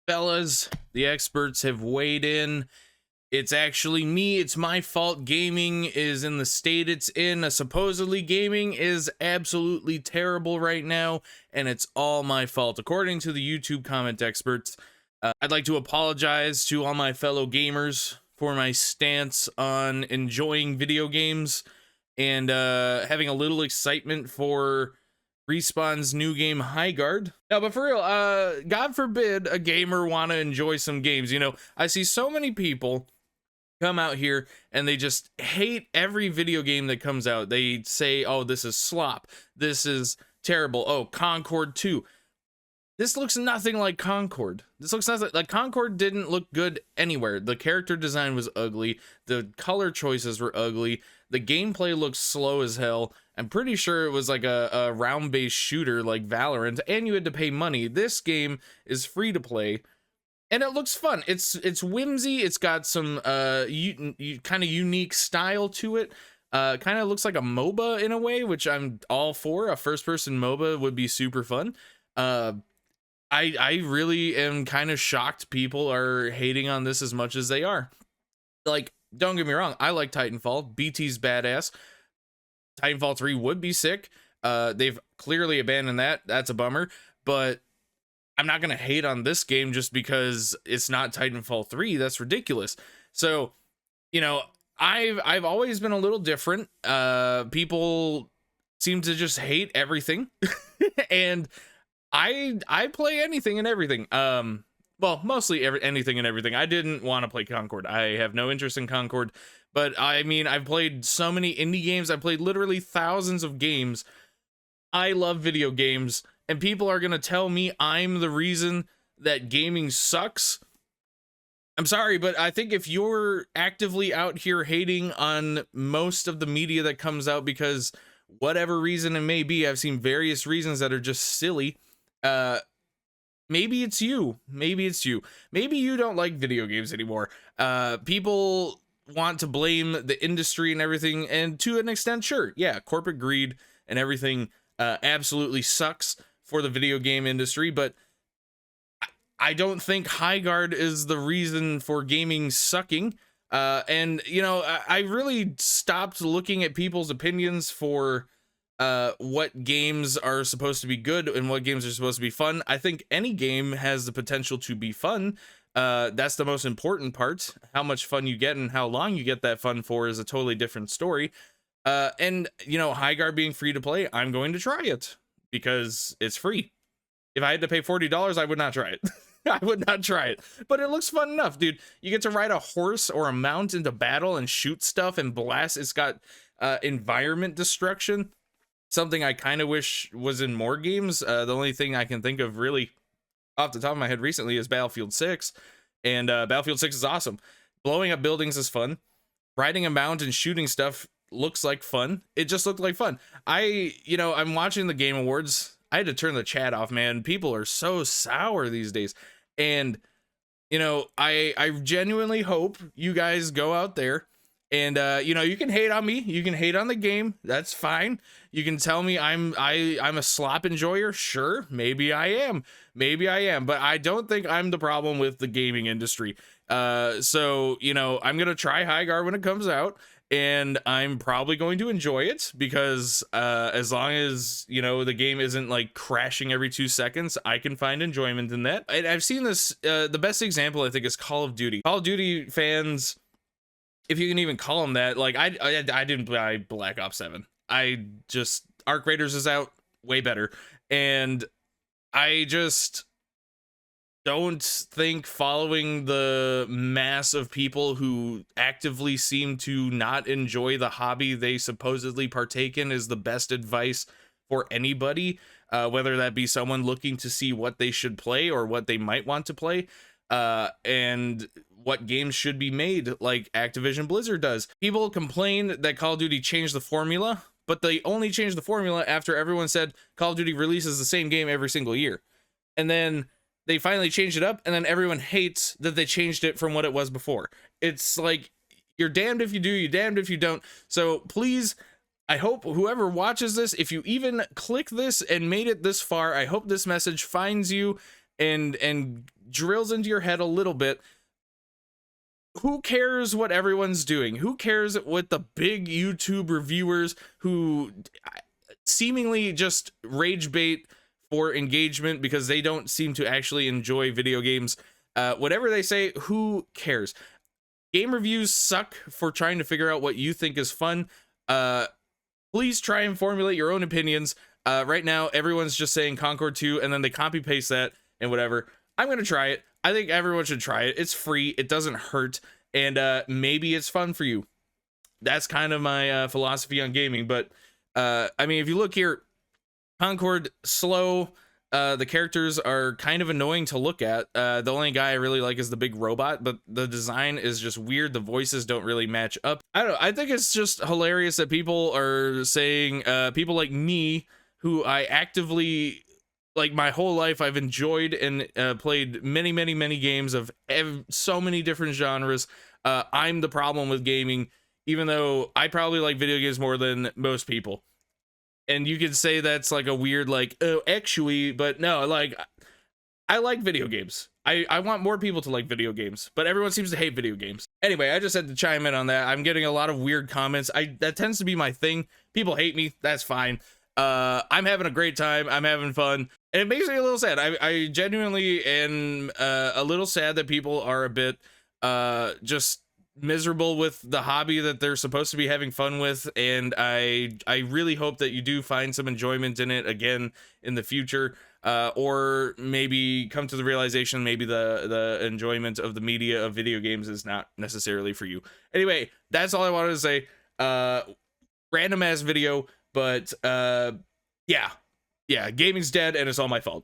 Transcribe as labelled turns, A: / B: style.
A: Fellas, the experts have weighed in. It's actually me. It's my fault. Gaming is in the state it's in. Supposedly, gaming is absolutely terrible right now, and it's all my fault, according to the YouTube comment experts. I'd like to apologize to all my fellow gamers for my stance on enjoying video games and having a little excitement for Respawn's new game Highguard. No, but for real, God forbid a gamer want to enjoy some games. You know, I see so many people come out here and they just hate every video game that comes out. They say, oh, this is slop. This is terrible. Oh, Concord 2. This looks nothing like Concord. This looks nothing like Concord. Didn't look good anywhere. The character design was ugly. The color choices were ugly. The gameplay looks slow as hell. I'm pretty sure it was like a round-based shooter like Valorant, and you had to pay money. This game is free to play, and it looks fun. It's whimsy. It's got some kind of unique style to it. Kind of looks like a MOBA in a way, which I'm all for. A first-person MOBA would be super fun. I really am kind of shocked people are hating on this as much as they are. Like, don't get me wrong, I like Titanfall. BT's badass. Titanfall 3 would be sick. They've clearly abandoned that. That's a bummer. But I'm not gonna hate on this game just because it's not Titanfall 3. That's ridiculous. So, you know, I've always been a little different. People seem to just hate everything. And I play anything and everything. Well, mostly anything and everything. I didn't want to play Concord. I have no interest in Concord, but I mean, I've played so many indie games. I played literally thousands of games. I love video games, and people are gonna tell me I'm the reason that gaming sucks. I'm sorry, but I think if you're actively out here hating on most of the media that comes out because whatever reason it may be, I've seen various reasons that are just silly. Maybe it's you. Maybe it's you. Maybe you don't like video games anymore. People want to blame the industry and everything, and to an extent, sure, yeah, corporate greed and everything absolutely sucks for the video game industry, but I don't think Highguard is the reason for gaming sucking. And you know, I really stopped looking at people's opinions for what games are supposed to be good and what games are supposed to be fun. I think any game has the potential to be fun. That's the most important part. How much fun you get and how long you get that fun for is a totally different story. And you know, Highguard being free to play, I'm going to try it because it's free. If I had to pay $40, I would not try it. I would not try it, but it looks fun enough, dude. You get to ride a horse or a mount into battle and shoot stuff and blast. It's got environment destruction. Something I kind of wish was in more games. The only thing I can think of really off the top of my head recently is Battlefield 6. And Battlefield 6 is awesome. Blowing up buildings is fun. Riding a mount and shooting stuff looks like fun. It just looked like fun. I'm watching the Game Awards. I had to turn the chat off, man. People are so sour these days. And, you know, I genuinely hope you guys go out there and, you know, you can hate on me. You can hate on the game. That's fine. You can tell me I'm a slop enjoyer. Sure. Maybe I am. Maybe I am. But I don't think I'm the problem with the gaming industry. So, you know, I'm going to try Highguard when it comes out. And I'm probably going to enjoy it because as long as, you know, the game isn't like crashing every 2 seconds, I can find enjoyment in that. I've seen this, the best example I think is Call of Duty. Call of Duty fans, if you can even call them that, like I didn't buy Black Ops 7. I just, Arc Raiders is out, way better. And I just don't think following the mass of people who actively seem to not enjoy the hobby they supposedly partake in is the best advice for anybody, whether that be someone looking to see what they should play or what they might want to play, and what games should be made like Activision Blizzard does. People complain that Call of Duty changed the formula, but they only changed the formula after everyone said Call of Duty releases the same game every single year. And then they finally changed it up, and then everyone hates that they changed it from what it was before. It's like, you're damned if you do, you're damned if you don't. So please, I hope whoever watches this, if you even click this and made it this far, I hope this message finds you and drills into your head a little bit. Who cares what everyone's doing? Who cares what the big YouTube reviewers who seemingly just rage bait for engagement because they don't seem to actually enjoy video games? Whatever they say, who cares? Game reviews suck for trying to figure out what you think is fun. Please try and formulate your own opinions. Right now, everyone's just saying Concord 2, and then they copy paste that and whatever. I'm gonna try it. I think everyone should try it. It's free. It doesn't hurt, and maybe it's fun for you. That's kind of my philosophy on gaming. But I mean, if you look here, Concord slow. The characters are kind of annoying to look at. The only guy I really like is the big robot, but the design is just weird. The voices don't really match up. I don't know. I think it's just hilarious that people are saying, people like me, who I actively, like my whole life, I've enjoyed and played many games of so many different genres. I'm the problem with gaming, even though I probably like video games more than most people. And you could say that's like a weird, like, oh, actually, but no, like, I like video games. I want more people to like video games, but everyone seems to hate video games. Anyway, I just had to chime in on that. I'm getting a lot of weird comments. That tends to be my thing. People hate me. That's fine. I'm having a great time. I'm having fun. And it makes me a little sad. I genuinely am a little sad that people are a bit just miserable with the hobby that they're supposed to be having fun with, and I really hope that you do find some enjoyment in it again in the future, or maybe come to the realization maybe the enjoyment of the media of video games is not necessarily for you. Anyway, that's all I wanted to say. Random ass video, but yeah, gaming's dead and it's all my fault.